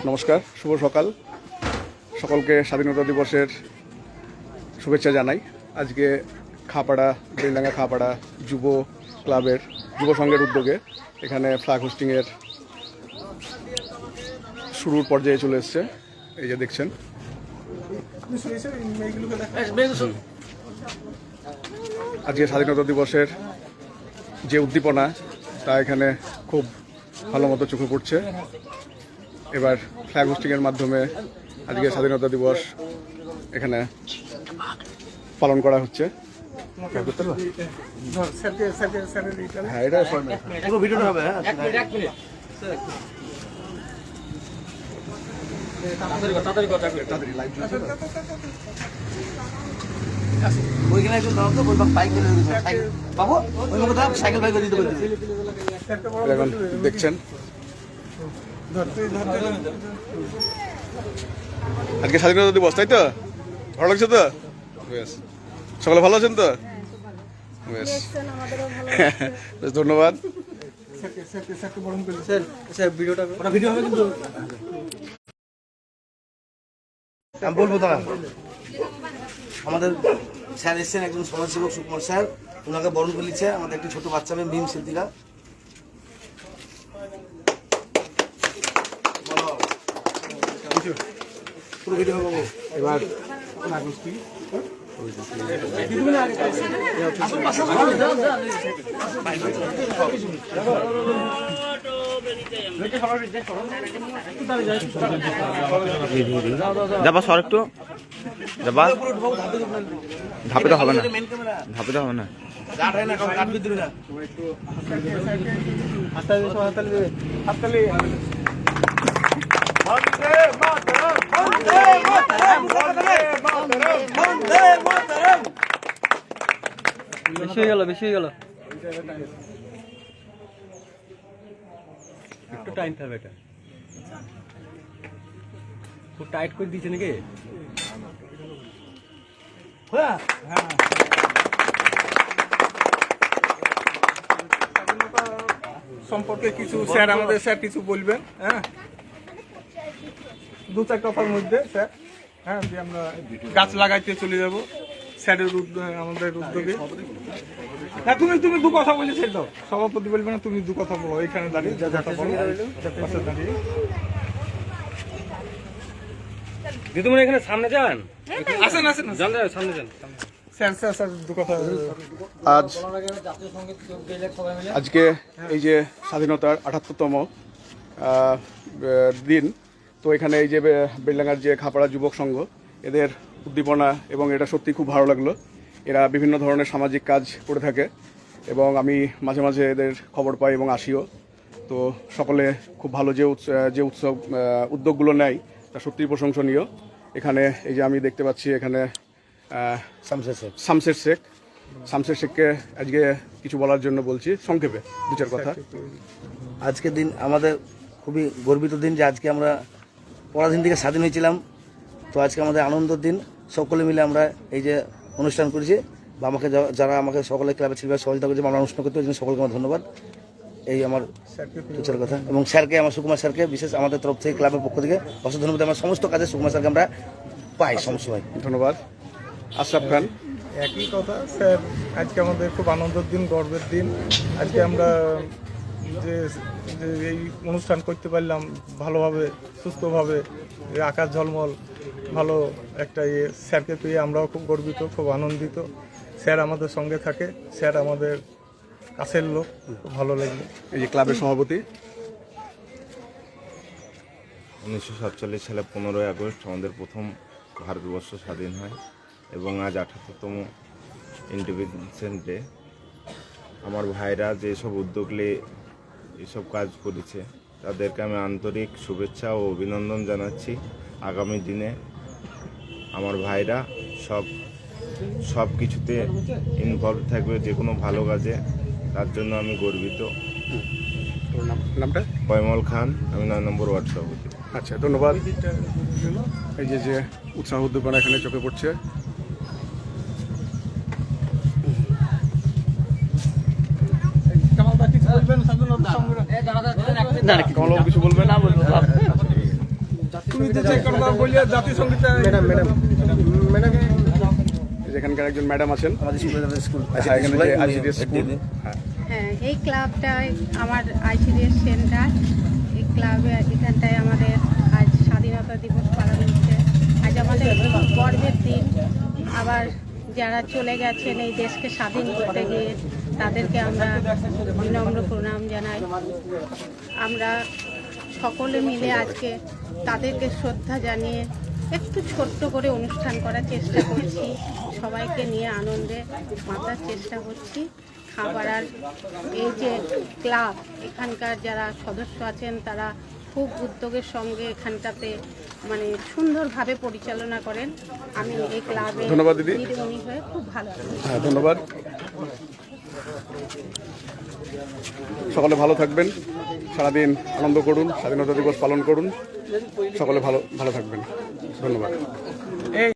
নমস্কার, শুভ সকাল। সকলকে স্বাধীনতা দিবসের শুভেচ্ছা জানাই। আজকে খাপাড়া, বেলডাঙ্গা খাপাড়া যুব ক্লাবের যুব সংঘের উদ্যোগে এখানে ফ্ল্যাগ হোস্টিংয়ের শুরুর পর্যায়ে চলে এসছে। এই যে দেখছেন, আজকে স্বাধীনতা দিবসের যে উদ্দীপনা তা এখানে খুব ভালো মতো চোখে পড়ছে। এবার ফ্ল্যাগ হোস্টিংয়ের মাধ্যমে আজকে স্বাধীনতা দিবস এখানে পালন করা হচ্ছে। হ্যাঁ, এটা পুরো ভিডিওটা হবে। ওইখানে একজন দাও তো বলবা বাইক করে দিতে সাইকেল বাবু ওই মতো সাইকেল বাইক করে দিতে বলছি। এখন দেখছেন আজকে স্বাধীনতা দিবস, তাই তো? ভালো লাগছে তো? বেশ, সকলে ভালো আছেন তো? বেশ, বেশ, ধন্যবাদ। ভিডিও হবে কিন্তু আমি বলবো দাঁড়া। আমাদের স্যার এসছেন, একজন সমাজসেবক সুকুমার স্যার, ওনাকে বরণ করে নিচ্ছে আমাদের একটি ছোট বাচ্চা মেয়ে মিম সিদ্দিকা। পুরো ভিডিও হবে। এবার যাবা সর একটু যাবা, ধাপে তো হবে না, ধাপে তো হবে না। বেশি হয়ে গেল, বেশি হয়ে গেল, একটু টাইট হবে। এটা খুব টাইট করে দিচ্ছে নাকি? সম্পর্কে কিছু স্যার আমাদের স্যার কিছু বলবেন। হ্যাঁ, দু চার কথার মধ্যে স্যার, হ্যাঁ, যে আমরা গাছ লাগাইতে চলে যাব স্যারের আমাদের উদ্যোগে। হ্যাঁ, তুমি দু কথা বলে ছেড়ে দাও, সভাপতি বলবে না, তুমি দু কথা বলো এখানে দাঁড়িয়ে, যা কথা বলো পাশে দাঁড়িয়ে। দিদিমণি এখানে সামনে যান, আসেন যান সামনে যান। স্যার দু কথা। আজকে এই যে স্বাধীনতার ৭৮তম দিন, তো এখানে এই যে বেলডাঙ্গার যে খাপাড়া যুবক সংঘ, এদের উদ্দীপনা এবং এটা সত্যি খুব ভালো লাগলো। এরা বিভিন্ন ধরনের সামাজিক কাজ করে থাকে এবং আমি মাঝে মাঝে এদের খবর পাই এবং আসিও। তো সকলে খুব ভালো যে উৎসব উদ্যোগগুলো নেয় তা সত্যিই প্রশংসনীয়। এখানে এই যে আমি দেখতে পাচ্ছি এখানে শামসের শেখকে আজকে কিছু বলার জন্য বলছি, সংক্ষেপে দু চার কথা। আজকের দিন আমাদের খুবই গর্বিত দিন, যে আজকে আমরা পরাধীন থেকে স্বাধীন হয়েছিলাম। তো আজকে আমাদের আনন্দের দিন, সকলে মিলে আমরা এই যে অনুষ্ঠান করেছি, বা আমাকে যারা আমাকে সকলে ক্লাবের ছেলেরা সহযোগিতা করেছে আমরা অনুষ্ঠান করতে পেরেছি, সকলকে আমার ধন্যবাদ। এই আমার দুচার কথা। এবং স্যারকে, আমার সুকুমার স্যারকে বিশেষ আমাদের তরফ থেকে ক্লাবের পক্ষ থেকে অসংখ্য ধন্যবাদ। আমার সমস্ত কাজে সুকুমার স্যারকে আমরা পাই সবসময়। ধন্যবাদ। আশরাফ খান। একই কথা স্যার, আজকে আমাদের খুব আনন্দের দিন, গর্বের দিন। আজকে আমরা যে এই অনুষ্ঠান করতে পারলাম ভালোভাবে, সুস্থভাবে, আকাশ ঝলমল ভালো একটা স্যারকে পেয়ে আমরাও খুব গর্বিত, খুব আনন্দিত। স্যার আমাদের সঙ্গে থাকে, স্যার আমাদের কাছের লোক, খুব ভালো লাগলো। এই যে ক্লাবের সভাপতি। 1947 সালে 15ই আগস্ট আমাদের প্রথম ভারতবর্ষ স্বাধীন হয় এবং আজ ৭৮তম ইন্ডিপেন্ডেন্স ডে। আমার ভাইরা যেসব উদ্যোগ নিয়ে এসব কাজ করেছে তাদেরকে আমি আন্তরিক শুভেচ্ছা ও অভিনন্দন জানাচ্ছি। আগামী দিনে আমার ভাইরা সব কিছুতে ইনভলভ থাকবে, যে কোনো ভালো কাজে, তার জন্য আমি গর্বিত। নামটা? পয়মল খান, আমি ৯ নম্বর ওয়ার্ড সভাপতি। আচ্ছা, ধন্যবাদ। এই যে উৎসাহ উদ্দীপনা এখানে চোখে পড়ছে। কিছু বলবেন? কমলবাবু কিছু বলবেন? যেখানকার একজন ম্যাডাম আছেন, আমাদের স্কুল হ্যাঁ, এখানে যে ICDS স্কুল, হ্যাঁ, হ্যাঁ, এই ক্লাবটায় আমার ICDS সেন্টার। এই ক্লাবে এখানটায় আমাদের আজ স্বাধীনতা দিবস পালন হচ্ছে। আজ আমাদের খুব গর্বের দিন। আবার যারা চলে গেছেন এই দেশকে স্বাধীন করতে গিয়ে তাদেরকে আমরা বিনম্র প্রণাম জানাই। আমরা সকলে মিলে আজকে তাদেরকে শ্রদ্ধা জানিয়ে একটু ছোট্ট করে অনুষ্ঠান করার চেষ্টা করছি। সবাইকে নিয়ে আনন্দে মাতার চেষ্টা করছি। খাবারার এই যে ক্লাব, এখানকার যারা সদস্য আছেন তারা খুব উদ্যোগের সঙ্গে এখানটাতে মানে সুন্দরভাবে পরিচালনা করেন। আমি এই ক্লাবে ধন্যবাদ দিদি। দিদিমণি হয়ে খুব ভালো আছি। হ্যাঁ, ধন্যবাদ। সকলে ভালো থাকবেন, সারাদিন আনন্দ করুন, স্বাধীনতা দিবস পালন করুন, সকলে ভালো থাকবেন। ধন্যবাদ।